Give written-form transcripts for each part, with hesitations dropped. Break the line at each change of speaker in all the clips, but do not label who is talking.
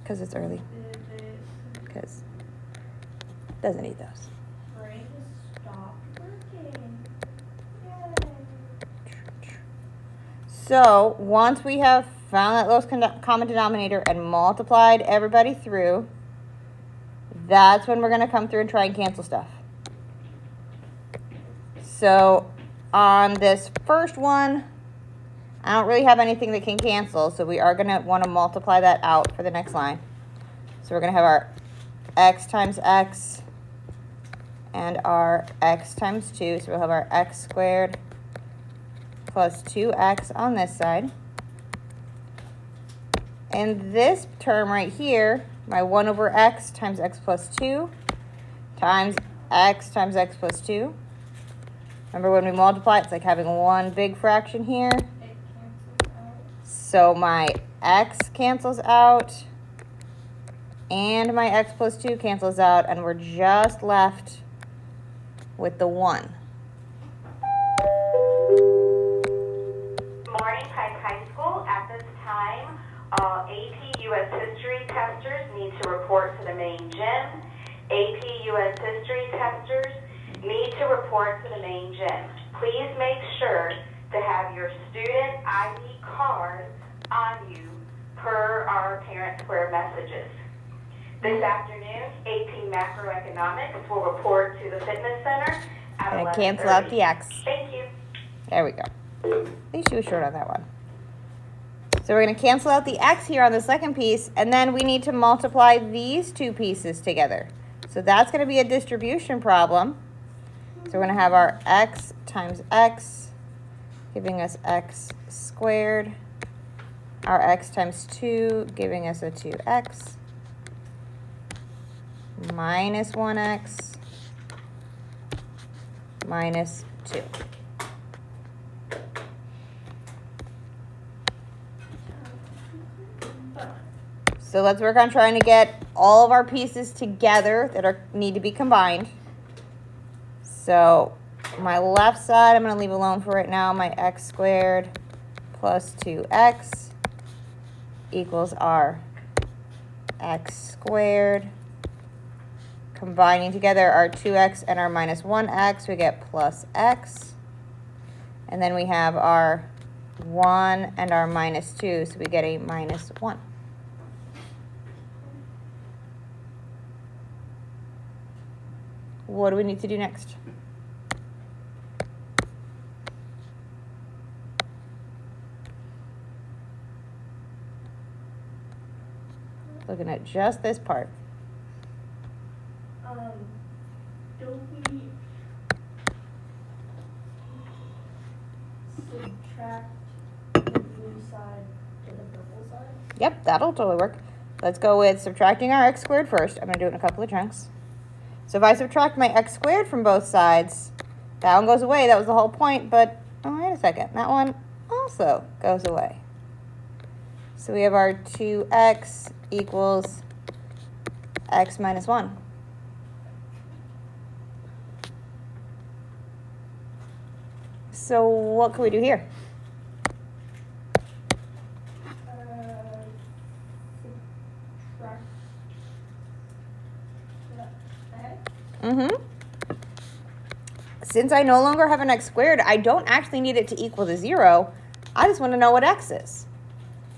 because it's early. Because it doesn't eat those.
Brain has stopped working. Yay.
So once we have found that lowest common denominator and multiplied everybody through, that's when we're going to come through and try and cancel stuff. So on this first one, I don't really have anything that can cancel, so we are going to want to multiply that out for the next line. So we're going to have our x times x and our x times 2. So we'll have our x squared plus 2x on this side. And this term right here, my 1 over x times x plus 2 times x plus 2. Remember when we multiply, it's like having one big fraction here.
It cancels out.
So my x cancels out, and my x plus 2 cancels out, and we're just left with the 1.
Morning Pike High School. At this time, all AP U.S. History testers need to report to the main gym. AP U.S. History testers need to report to the main gym. Please make sure to have your student ID card on you per our Parent Square messages. This afternoon, AP Macroeconomics will report to the Fitness Center at 11:30.
And cancel out the x.
Thank you.
There we go. At least she was short on that one. So we're going to cancel out the x here on the second piece, and then we need to multiply these two pieces together. So that's going to be a distribution problem. So we're going to have our x times x, giving us x squared. Our x times 2, giving us a 2x. Minus 1x minus 2. So let's work on trying to get all of our pieces together that need to be combined. So my left side I'm going to leave alone for right now. My x squared plus 2x equals our x squared. Combining together our 2x and our minus 1x, we get plus x. And then we have our 1 and our minus 2, so we get a minus 1. What do we need to do next? Looking at just this part.
Don't we subtract the blue side to the purple side?
Yep, that'll totally work. Let's go with subtracting our x squared first. I'm going to do it in a couple of chunks. So if I subtract my x squared from both sides, that one goes away. That was the whole point, but oh, wait a second. That one also goes away. So we have our 2x equals x minus 1. So what can we do here?
Subtract that.
Mm-hmm. Since I no longer have an x squared, I don't actually need it to equal to 0. I just want to know what x is.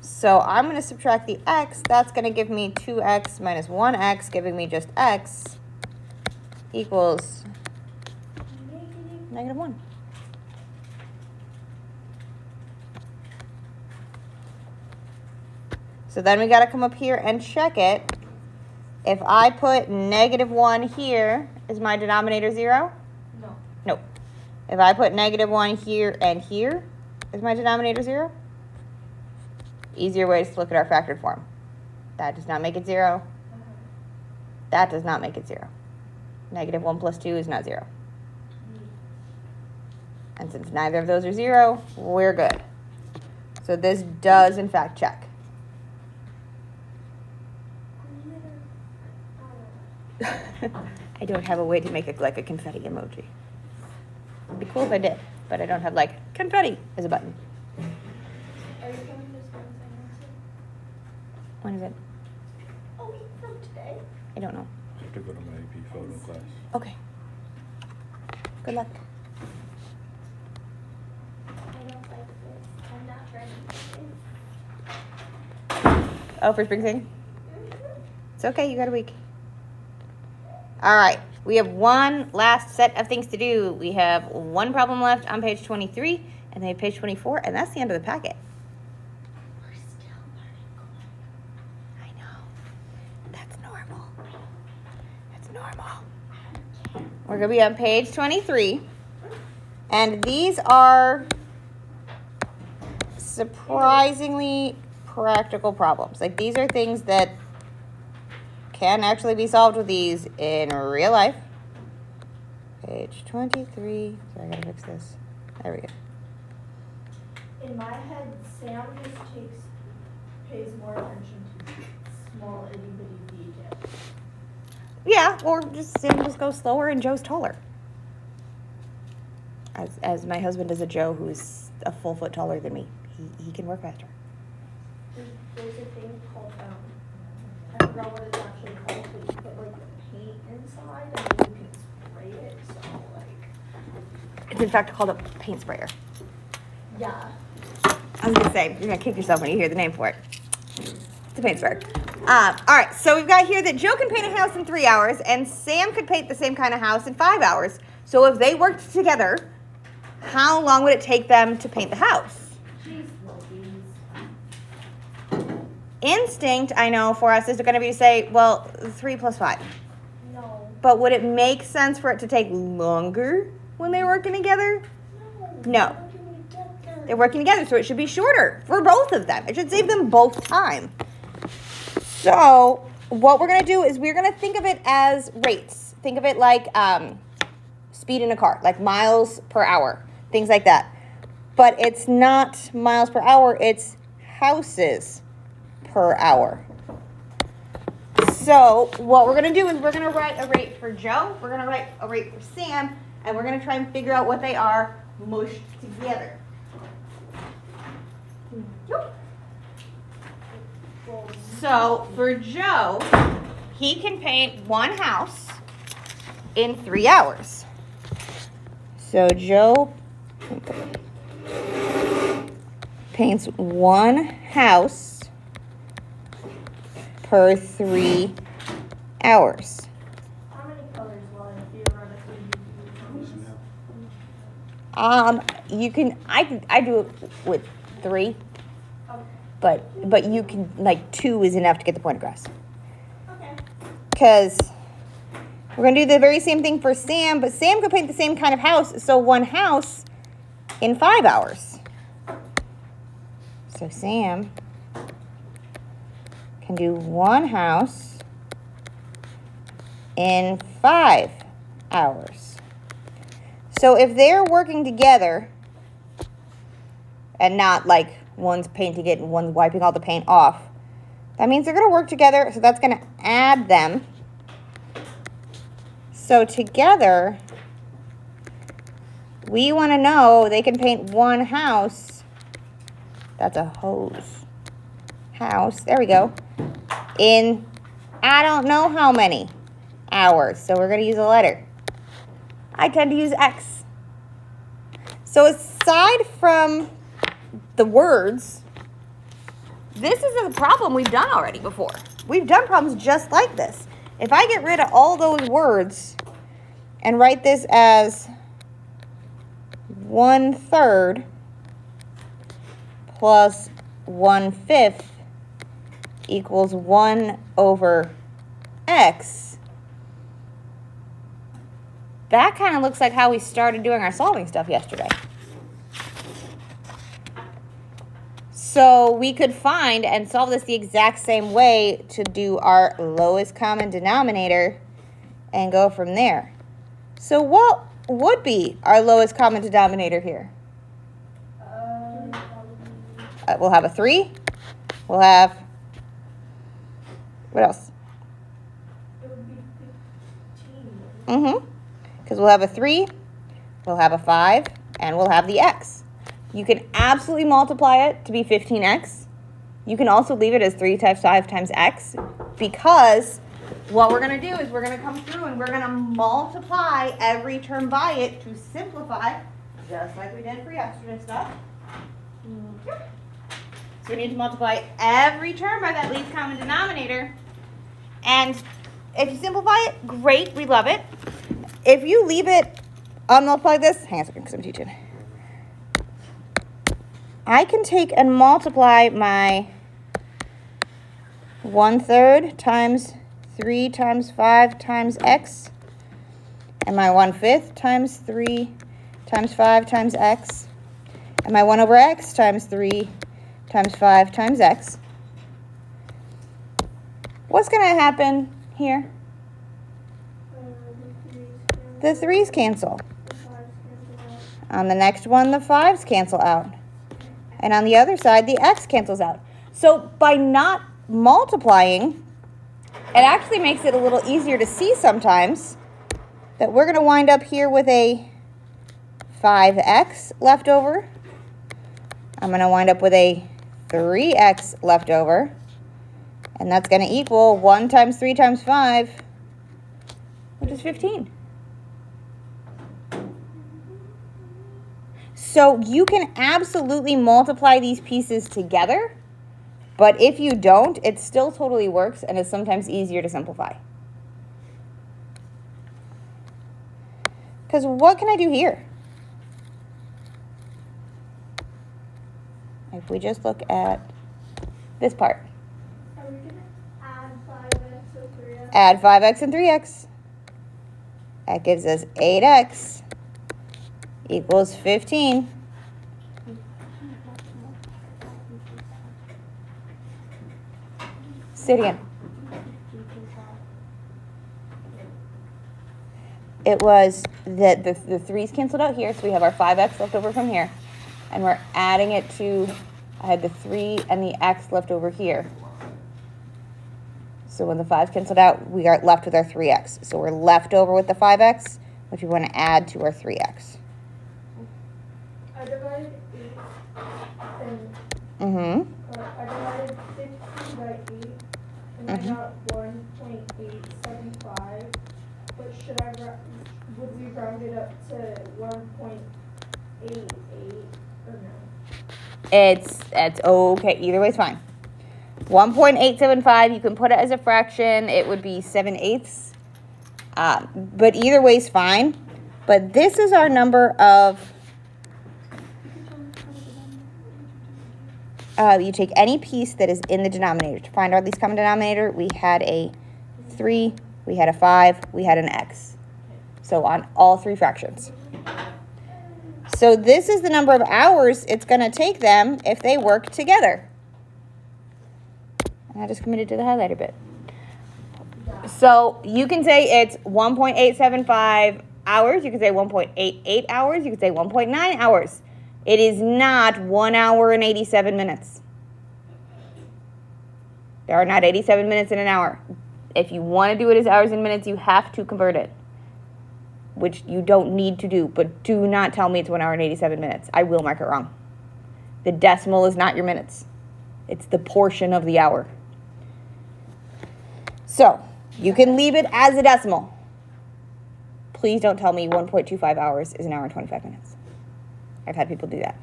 So I'm going to subtract the x. That's going to give me 2x minus 1x, giving me just x equals negative 1. So then we got to come up here and check it. If I put negative 1 here, is my denominator 0?
No.
Nope. If I put negative 1 here and here, is my denominator 0? Easier way is to look at our factored form. That does not make it 0. That does not make it 0. Negative 1 plus 2 is not 0. And since neither of those are 0, we're good. So this does, in fact, check. I don't have a way to make it like a confetti emoji. It'd be cool if I did, but I don't have like confetti as a button.
Are you doing this one thing?
When is it?
a week from today?
I don't know.
I have to go to my AP photo class.
Okay. Good luck.
I don't like this. I'm not ready for this.
Oh, for spring sing? It's okay, you got a week. All right, we have one last set of things to do. We have one problem left on page 23, and then page 24, and that's the end of the packet.
We're still learning.
I know. That's normal. That's normal. We're going to be on page 23, and these are surprisingly practical problems. Like, these are things that can actually be solved with these in real life. Page 23. Sorry, I gotta fix this. There we go.
In my head, Sam just pays more attention to small itty bitty details.
Yeah, or just Sam just goes slower and Joe's taller. As my husband is a Joe who's a full foot taller than me. He can work faster.
There's a thing called, I forgot what it's actually called, but you put like paint inside and then you can spray it, so like.
It's in fact called a paint sprayer.
Yeah.
I was gonna say, you're gonna kick yourself when you hear the name for it. It's a paint sprayer. All right, so we've got here that Joe can paint a house in 3 hours and Sam could paint the same kind of house in 5 hours. So if they worked together, how long would it take them to paint the house?
Jeez Louise.
Instinct, I know, for us is going to be to say, well, 3 plus 5.
No.
But would it make sense for it to take longer when they're working together? No. They're working together, so it should be shorter for both of them. It should save them both time. So what we're going to do is we're going to think of it as rates. Think of it like speed in a car, like miles per hour, things like that. But it's not miles per hour, it's houses per hour. So what we're going to do is we're going to write a rate for Joe, we're going to write a rate for Sam, and we're going to try and figure out what they are mushed together. So for Joe, he can paint one house in 3 hours. So Joe paints one house per 3 hours.
How many colors will I theoretically use?
You can I do it with 3,
Okay.
but you can, like, 2 is enough to get the point across.
Okay.
Because we're going to do the very same thing for Sam, but Sam could paint the same kind of house, so one house in 5 hours. So Sam can do one house in 5 hours. So if they're working together and not like one's painting it and one's wiping all the paint off, that means they're going to work together, so that's going to add them. So together, we want to know they can paint one house. That's a hose. House, there we go. In, I don't know how many hours. So we're going to use a letter. I tend to use X. So aside from the words, this is a problem we've done already before. We've done problems just like this. If I get rid of all those words and write this as 1/3 plus 1/5 equals 1/x, that kind of looks like how we started doing our solving stuff yesterday. So we could find and solve this the exact same way to do our lowest common denominator and go from there. So what would be our lowest common denominator here? We'll have a 3. We'll have, what else?
It would be 15.
Because we'll have a 3, we'll have a 5, and we'll have the x. You can absolutely multiply it to be 15x. You can also leave it as 3 times 5 times x. because what we're going to do is we're going to come through and we're going to multiply every term by it to simplify, just like we did for yesterday's stuff. Yep. So we need to multiply every term by that least common denominator. And if you simplify it, great, we love it. If you leave it unmultiplied this, hang on a second because I'm teaching. I can take and multiply my 1/3 times 3 times 5 times x, and my 1/5 times 3 times 5 times x, and my 1/x times 3 times 5 times x. What's going to happen here? The 3's cancel. On the next one, the 5's cancel out. And on the other side, the x cancels out. So by not multiplying, it actually makes it a little easier to see sometimes that we're going to wind up here with a 5x left over. I'm going to wind up with a 3x left over. And that's going to equal 1 times 3 times 5, which is 15. So you can absolutely multiply these pieces together, but if you don't, it still totally works and is sometimes easier to simplify. Because what can I do here? If we just look at this part.
Are we gonna add 5x or 3x?
Add 5x and 3x. That gives us 8x equals 15. Say it again. It was that the 3's canceled out here, so we have our 5x left over from here. And we're adding it to, I had the 3 and the x left over here. So when the 5's canceled out, we are left with our 3x. So we're left over with the 5x, which we want to add to our 3x.
I divided 8
Mm-hmm.
I divided 15 by 8, and I got 1.875. But would we round it up to 1.88 or no?
It's okay. Either way is fine. 1.875, you can put it as a fraction. It would be 7/8. But either way is fine. But this is our number of, you take any piece that is in the denominator. To find our least common denominator, we had a 3, we had a 5, we had an x. So on all 3 fractions. So this is the number of hours it's going to take them if they work together. And I just committed to the highlighter bit. So you can say it's 1.875 hours. You can say 1.88 hours. You can say 1.9 hours. It is not 1 hour and 87 minutes. There are not 87 minutes in an hour. If you want to do it as hours and minutes, you have to convert it, which you don't need to do, but do not tell me it's 1 hour and 87 minutes. I will mark it wrong. The decimal is not your minutes. It's the portion of the hour. So you can leave it as a decimal. Please don't tell me 1.25 hours is 1 hour and 25 minutes. I've had people do that.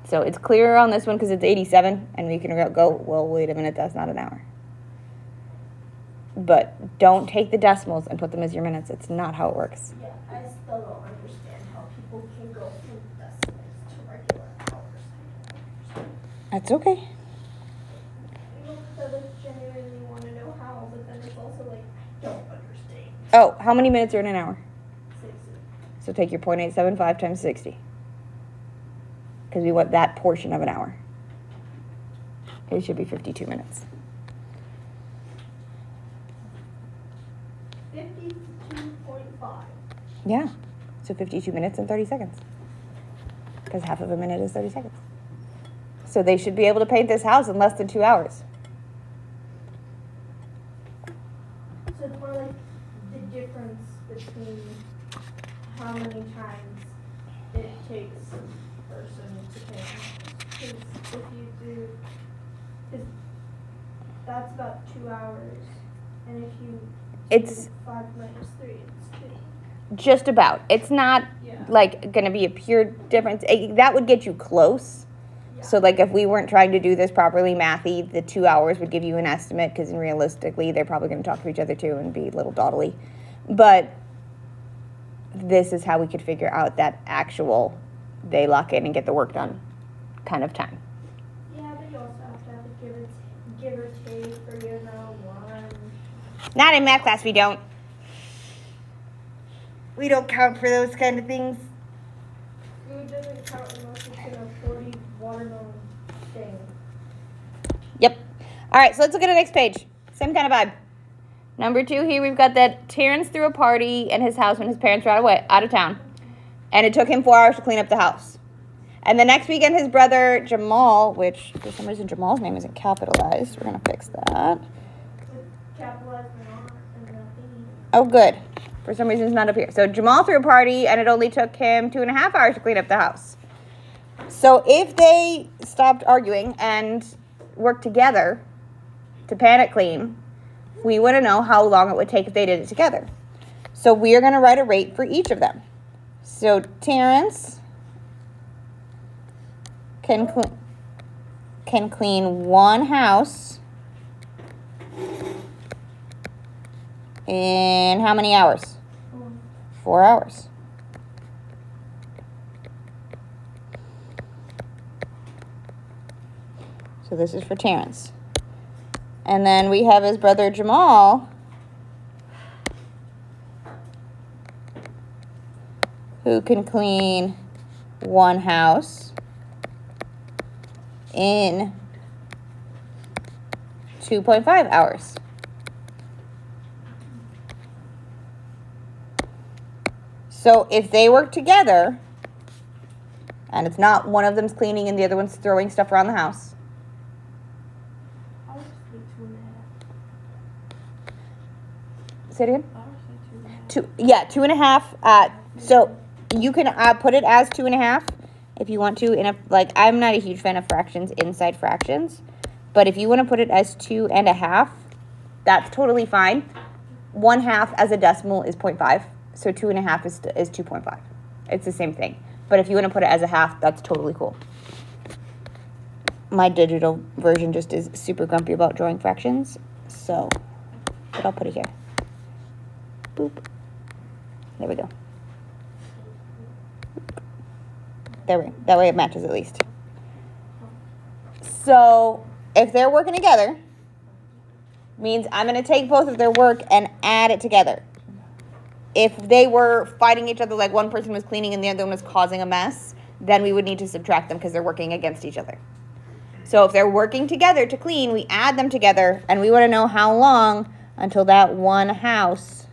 So it's clearer on this one because it's 87, and we can go, well, wait a minute, that's not an hour. But don't take the decimals and put them as your minutes. It's not how it works.
Yeah, I still don't understand how people can go from decimals to regular hours.
That's okay.
You know, because I genuinely want to know how, but then it's also like, I don't understand.
Oh, how many minutes are in an hour?
60.
So take your 0.875 times 60. Because we want that portion of an hour. It should be 52 minutes.
52.5.
Yeah. So 52 minutes and 30 seconds. Because half of a minute is 30 seconds. So they should be able to paint this house in less than 2 hours.
So it's more like the difference between how many times it takes a person to paint. Because if you do, that's about 2 hours. And if you
It's
do 5 minus 3, it's 2.
just about. It's not
Yeah.
like going to be a pure difference. That would get you close.
Yeah.
So like if we weren't trying to do this properly mathy, the 2 hours would give you an estimate because realistically they're probably going to talk to each other too and be a little dawdly. But this is how we could figure out that actual they lock in and get the work done kind of time.
Yeah, but you also have to have a give or take for one.
Not in math class, we don't. We don't count for those kind of things.
Food doesn't count unless it's in a 40 watermelon thing.
Yep. All right, so let's look at the next page. Same kind of vibe. Number 2 here, we've got that Terrence threw a party in his house when his parents were out of town. And it took him 4 hours to clean up the house. And the next weekend, his brother Jamal, which for some reason Jamal's name isn't capitalized. We're going to fix that.
Capitalized and nothing.
Oh, good. For some reason, it's not up here. So Jamal threw a party, and it only took him 2.5 hours to clean up the house. So if they stopped arguing and worked together to panic clean, we want to know how long it would take if they did it together. So we are going to write a rate for each of them. So Terrence can clean one house in how many hours? 4 hours. So this is for Terrence. And then we have his brother Jamal, who can clean one house in 2.5 hours. So if they work together, and it's not one of them's cleaning and the other one's throwing stuff around the house.
I would say 2.5.
Say it again?
I would say 2.5.
2.5. So you can put it as 2.5 if you want to. I'm not a huge fan of fractions inside fractions, but if you want to put it as 2.5, that's totally fine. 1/2 as a decimal is 0.5. So 2.5 is 2.5. It's the same thing. But if you want to put it as a half, that's totally cool. My digital version just is super grumpy about drawing fractions. So, but I'll put it here. Boop. There we go. That way it matches at least. So if they're working together, means I'm going to take both of their work and add it together. If they were fighting each other, like one person was cleaning and the other one was causing a mess, then we would need to subtract them because they're working against each other. So if they're working together to clean, we add them together, and we want to know how long until that one house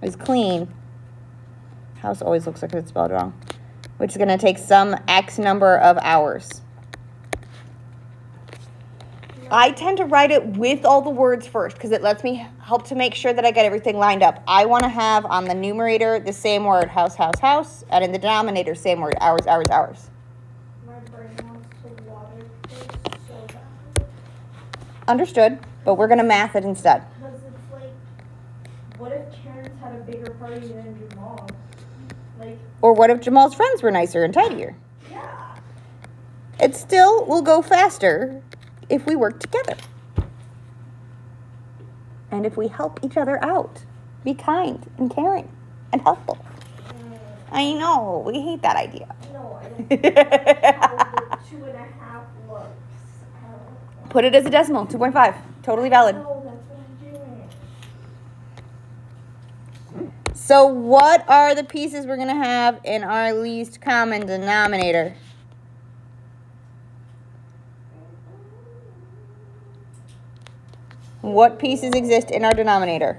is clean. House always looks like it's spelled wrong. Which is going to take some X number of hours. I tend to write it with all the words first because it lets me help to make sure that I get everything lined up. I want to have on the numerator the same word, house, house, house, and in the denominator, same word, hours, hours, hours.
My brain wants to water this so bad.
Understood, but we're going to math it instead.
Because it's like, what if Terrence had a bigger party than Jamal? Like,
Or what if Jamal's friends were nicer and tidier?
yeah.
It still will go faster if we work together. And if we help each other out. Be kind and caring and helpful. I know, we hate that idea.
No, I don't know how the 2.5 looks.
Put it as a decimal, 2.5. Totally valid.
No, that's what I'm doing.
So what are the pieces we're going to have in our least common denominator? What pieces exist in our denominator?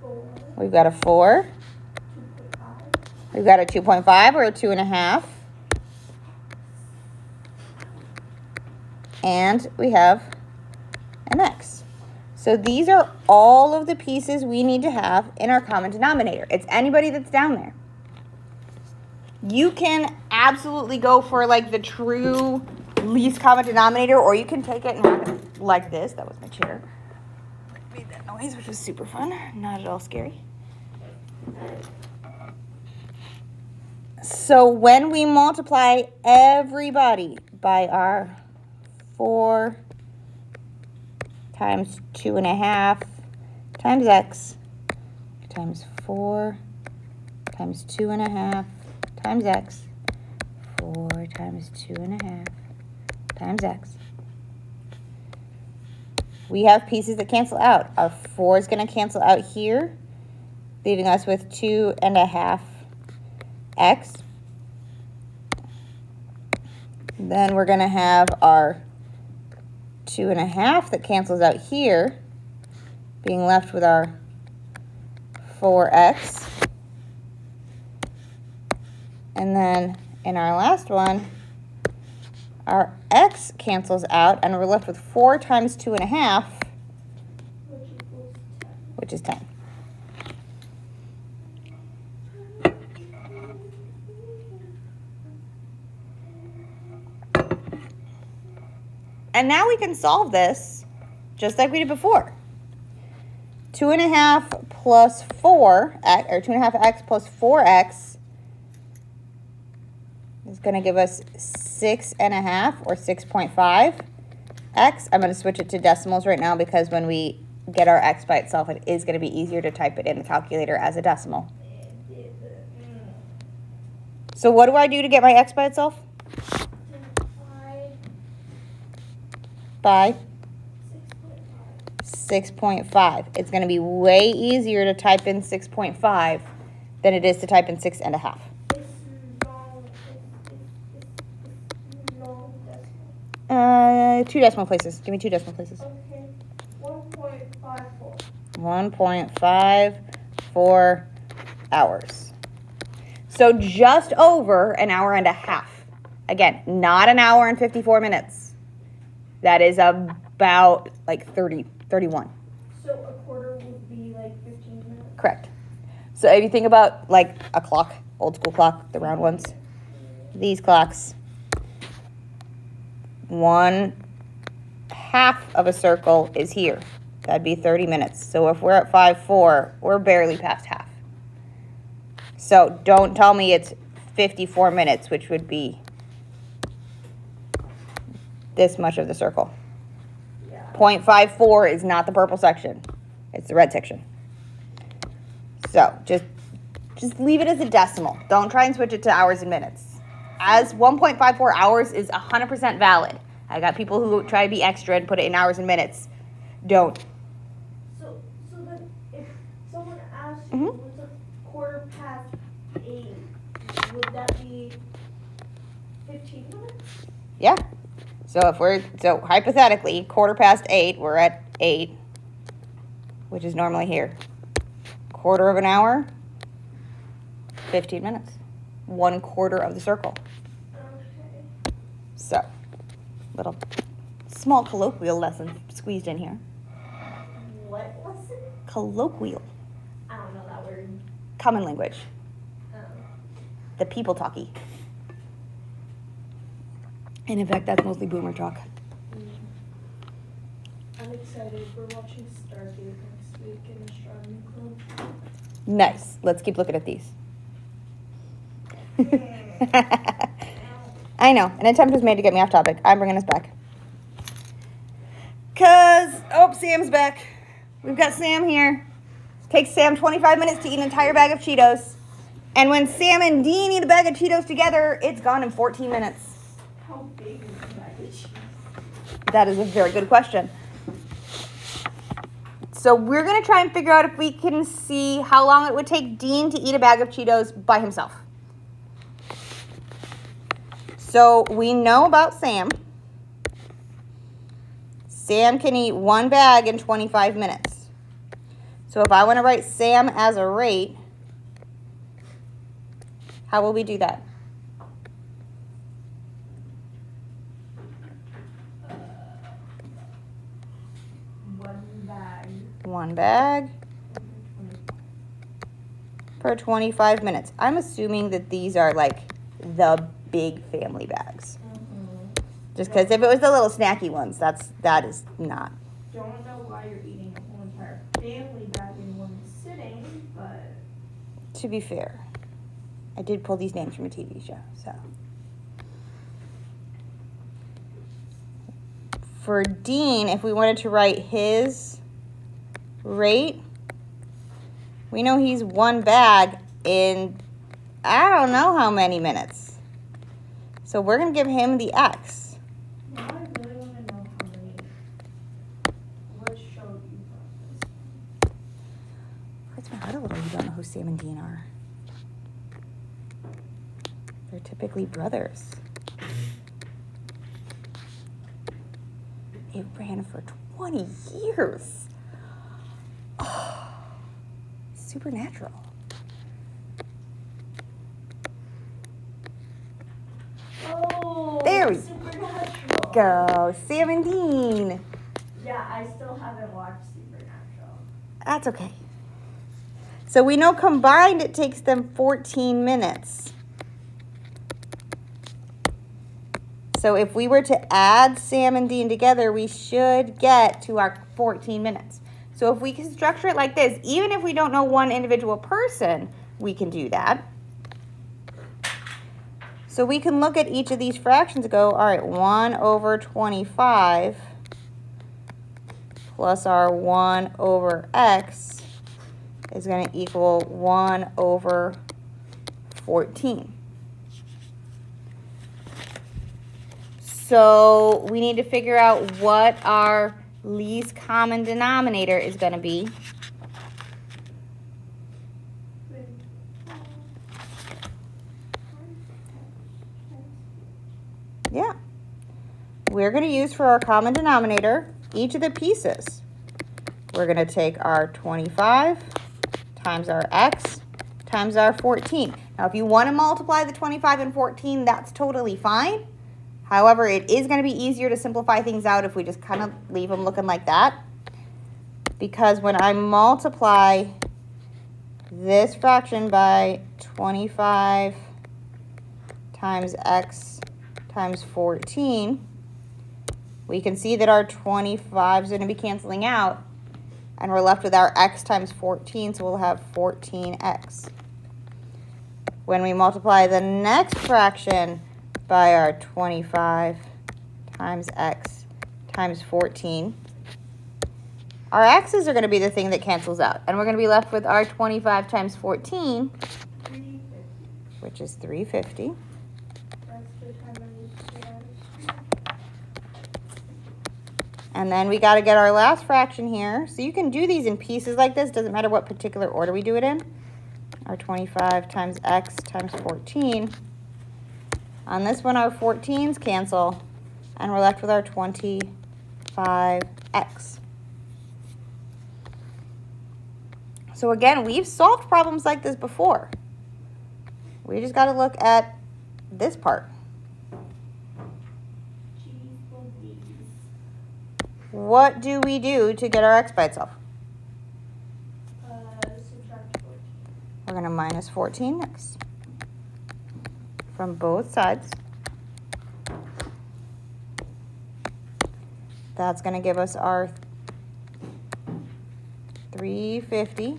4,
We've got a 4.
2.5.
We've got a 2.5 or a 2.5. And we have an X. So these are all of the pieces we need to have in our common denominator. It's anybody that's down there. You can absolutely go for like the true least common denominator, or you can take it and have it like this. That was my chair. It made that noise, which was super fun. Not at all scary. So when we multiply everybody by our 4 times 2.5 times x times 4 times 2.5 times x, 4 times 2.5 times x. We have pieces that cancel out. Our 4 is going to cancel out here, leaving us with 2.5 x. Then we're going to have our 2.5 that cancels out here, being left with our 4x. And then in our last one, our x cancels out, and we're left with 4 times 2.5, which is 10. And now we can solve this just like we did before. 2.5 plus 4, or 2.5x plus 4x is going to give us 6.5 or 6.5 x. I'm going to switch it to decimals right now because when we get our x by itself, it is going to be easier to type it in the calculator as a decimal. So what do I do to get my x by itself? By 6.5. It's going to be way easier to type in 6.5 than it is to type in 6.5. Two decimal places. Give me 2 decimal places.
Okay, 1.54.
1.54 hours. So just over an hour and a half. Again, not an hour and 54 minutes. That is about like 31.
So a quarter would be like 15 minutes?
Correct. So if you think about like a clock, old school clock, the round ones, these clocks, 1/2 of a circle is here. That'd be 30 minutes. So if we're at 5:04, we're barely past half. So don't tell me it's 54 minutes, which would be this much of the circle.
Yeah.
0.54 is not the purple section. It's the red section. So just leave it as a decimal. Don't try and switch it to hours and minutes. As 1.54 hours is 100% valid. I got people who try to be extra and put it in hours and minutes. Don't.
So then if someone asks you what's a quarter past 8, would that be 15 minutes?
Yeah. So so hypothetically, 8:15, we're at 8, which is normally here. 1/4 of an hour, 15 minutes. 1/4 of the circle.
Okay.
So, little small colloquial lesson squeezed in here.
What lesson?
Colloquial.
I don't know that word.
Common language.
Um,
The people talkie. And in fact, that's mostly boomer talk.
I'm excited. We're watching Stargate next week in Astronomy Club.
Nice. Let's keep looking at these. I know. An attempt was made to get me off topic. I'm bringing us back. Sam's back. We've got Sam here. It takes Sam 25 minutes to eat an entire bag of Cheetos. And when Sam and Dean eat a bag of Cheetos together, it's gone in 14 minutes.
How big is the bag of cheese?
That is a very good question. So we're going to try and figure out if we can see how long it would take Dean to eat a bag of Cheetos by himself. So we know about Sam. Sam can eat 1 bag in 25 minutes. So if I want to write Sam as a rate, how will we do that? One bag per 25 minutes. I'm assuming that these are like the big family bags. Just because if it was the little snacky ones, that is not.
Don't know why you're eating a whole entire family bag in one sitting, but
To be fair, I did pull these names from a TV show, so. For Dean, if we wanted to write his rate, we know he's one bag in I don't know how many minutes. So we're going to give him the X.
now I really want to know what show you brought this
Hurts my heart a little. You don't know who Sam and Dean are. They're typically brothers. It ran for 20 years. Oh, Supernatural.
Oh,
There we
Supernatural.
Go, Sam and Dean.
Yeah, I still haven't watched Supernatural.
That's okay. So we know combined it takes them 14 minutes. So if we were to add Sam and Dean together, we should get to our 14 minutes. So if we can structure it like this, even if we don't know one individual person, we can do that. So we can look at each of these fractions and go, all right, 1 over 25 plus our 1 over x is going to equal 1 over 14. So we need to figure out what our least common denominator is going to be. Yeah. We're going to use for our common denominator each of the pieces. We're going to take our 25 times our x times our 14. Now, if you want to multiply the 25 and 14, that's totally fine. However, it is going to be easier to simplify things out if we just kind of leave them looking like that. Because when I multiply this fraction by 25 times x times 14, we can see that our 25 is going to be canceling out. And we're left with our x times 14, so we'll have 14x. When we multiply the next fraction by our 25 times x times 14, our x's are going to be the thing that cancels out. And we're going to be left with our 25 times 14,
350.
which is 350.
That's the time I need to add.
And then we got to get our last fraction here. So you can do these in pieces like this. Doesn't matter what particular order we do it in. Our 25 times x times 14. On this one, our 14s cancel. And we're left with our 25x. So again, we've solved problems like this before. We just got to look at this part.
Jeez Louise.
What do we do to get our x by itself?
Subtract 14.
We're going to minus 14 next from both sides. That's going to give us our 350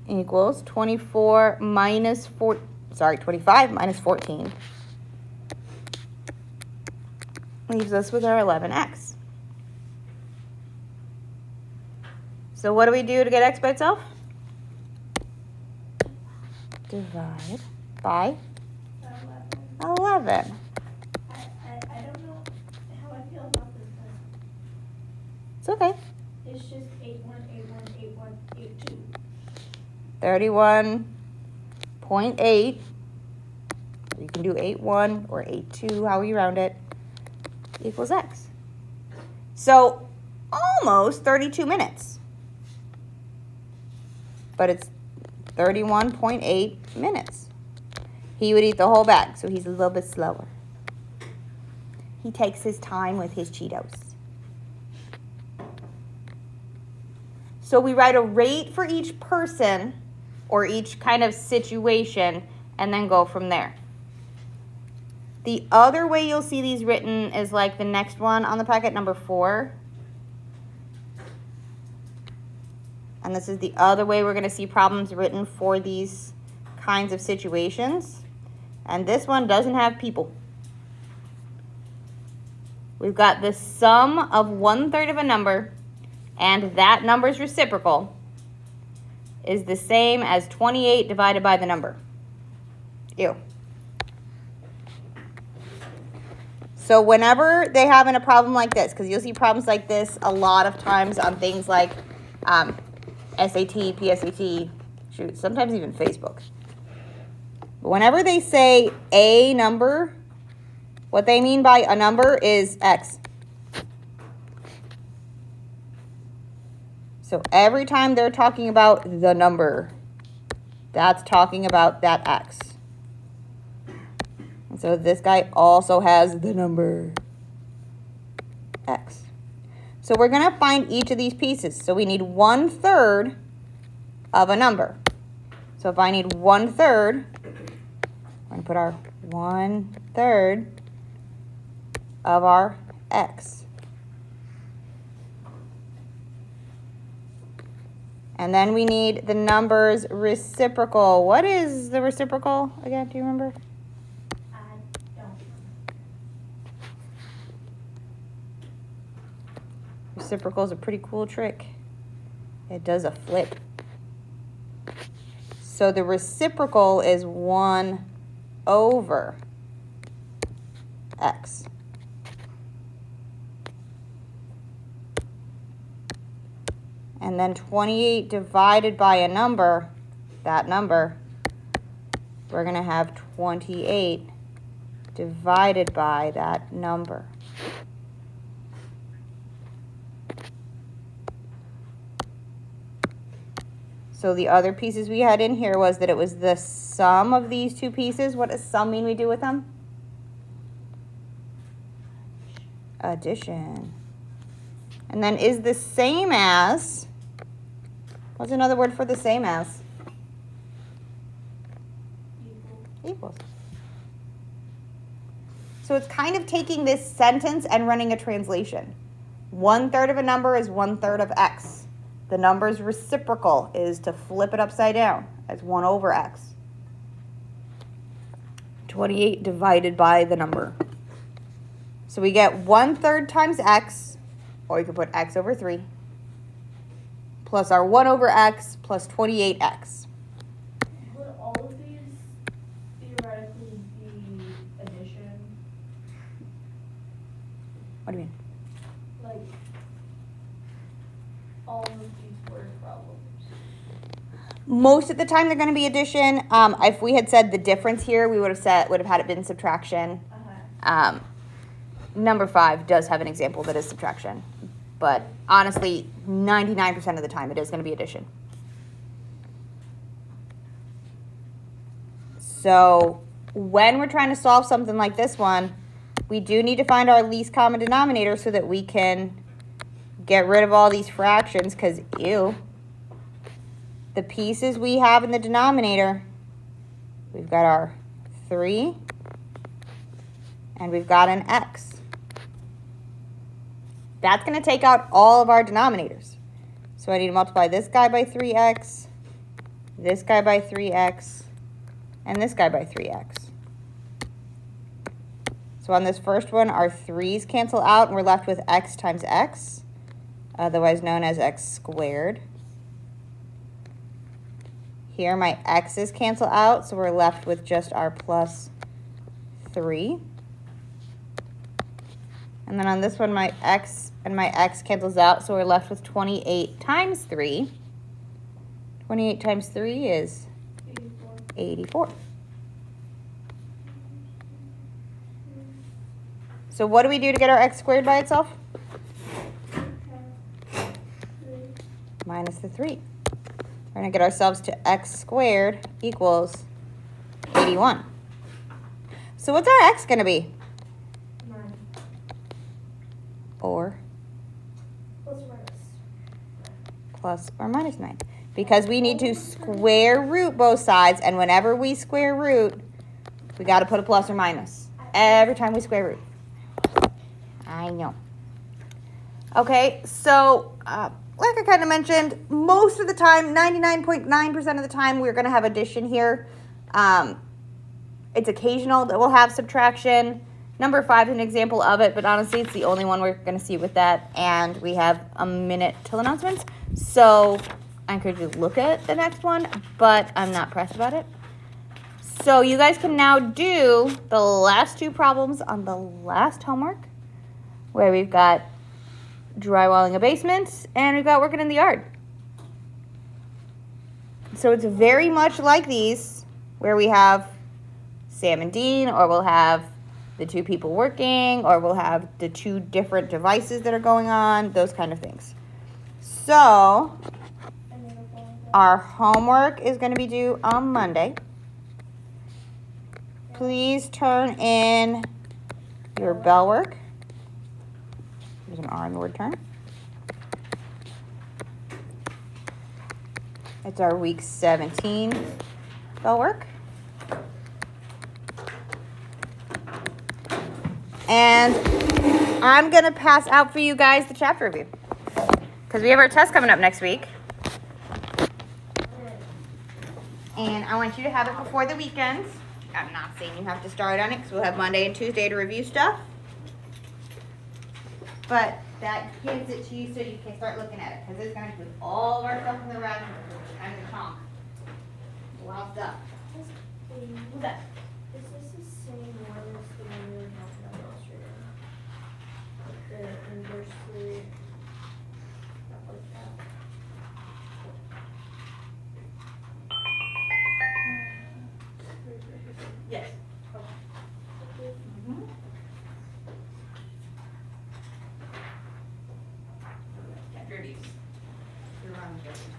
equals 25 minus 14. Leaves us with our 11x. So what do we do to get x by itself? Divide by 11.
I don't know how I feel about this.
It's okay.
It's just 81, 81, 81, 82.
31.8. You can do 81 or 82, how you round it, equals x. So almost 32 minutes. But it's 31.8 minutes. He would eat the whole bag, so he's a little bit slower. He takes his time with his Cheetos. So we write a rate for each person or each kind of situation and then go from there. The other way you'll see these written is like the next one on the packet, number 4. And this is the other way we're going to see problems written for these kinds of situations. And this one doesn't have people. We've got the sum of 1/3 of a number, and that number's reciprocal is the same as 28 divided by the number. Ew. So whenever they have in a problem like this, because you'll see problems like this a lot of times on things like SAT, PSAT, shoot, sometimes even Facebook. But whenever they say a number, what they mean by a number is X. So every time they're talking about the number, that's talking about that X. And so this guy also has the number X. So we're going to find each of these pieces. So we need 1/3 of a number. So if I need 1/3, we're going to put our 1/3 of our X. And then we need the number's reciprocal. What is the reciprocal again? Do you remember?
I don't.
Reciprocal is a pretty cool trick. It does a flip. So the reciprocal is 1/X. And then 28 divided by a number, that number, we're going to have 28 divided by that number. So the other pieces we had in here was that it was the sum of these two pieces. What does sum mean we do with them? Addition. And then is the same as, what's another word for the same as? Equals. So it's kind of taking this sentence and running a translation. 1/3 of a number is 1/3 of X. The number's reciprocal is to flip it upside down as 1/X. 28 divided by the number. So we get 1/3 times X, or you could put X over 3, plus our 1/X plus 28X.
Would all of these theoretically be addition?
What do you mean?
Like, all of these word problems?
Most of the time they're going to be addition. If we had said the difference here, we would have had it been subtraction.
Uh-huh.
Number 5 does have an example that is subtraction. But honestly, 99% of the time it is going to be addition. So when we're trying to solve something like this one, we do need to find our least common denominator so that we can get rid of all these fractions, because ew. The pieces we have in the denominator, we've got our 3 and we've got an X. That's going to take out all of our denominators. So I need to multiply this guy by 3x, this guy by 3x, and this guy by 3x. So on this first one, our 3's cancel out, and we're left with x times x, otherwise known as x squared. Here, my x's cancel out, so we're left with just our plus 3. And then on this one, my x and my x cancels out, so we're left with 28 times 3. 28 times 3 is 84. So what do we do to get our x squared by itself? Minus the 3. We're going to get ourselves to x squared equals 81. So what's our x going to be?
9.
Or
Plus
plus
or minus.
or minus 9. Because we need to square root both sides, and whenever we square root, we got to put a plus or minus.
I
every time we square root. I know. Okay, so like I kind of mentioned, most of the time, 99.9% of the time, we're going to have addition here. It's occasional that we'll have subtraction. Number 5 is an example of it, but honestly, it's the only one we're going to see with that. And we have a minute till announcements. So I encourage you to look at the next one, but I'm not pressed about it. So you guys can now do the last 2 problems on the last homework, where we've got drywalling a basement and we've got working in the yard. So it's very much like these, where we have Sam and Dean, or we'll have the 2 people working, or we'll have the 2 different devices that are going on, those kind of things. So our homework is going to be due on Monday. Please turn in your bell work. There's an R in the word turn. It's our week 17 bell work. And I'm going to pass out for you guys the chapter review, because we have our test coming up next week. And I want you to have it before the weekend. I'm not saying you have to start on it, because we'll have Monday and Tuesday to review stuff. But that gives it to you so you can start looking at it, because it's going to put all of our stuff in the red and the chunk. A lot of stuff. What's that?
Is this the same one as the one we were talking about yesterday? Like the inversely, stuff like that.
Yes.
Okay.
Chapter reviews. You're wrong, Jesse.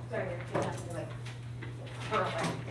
Sorry, you're going to have to like.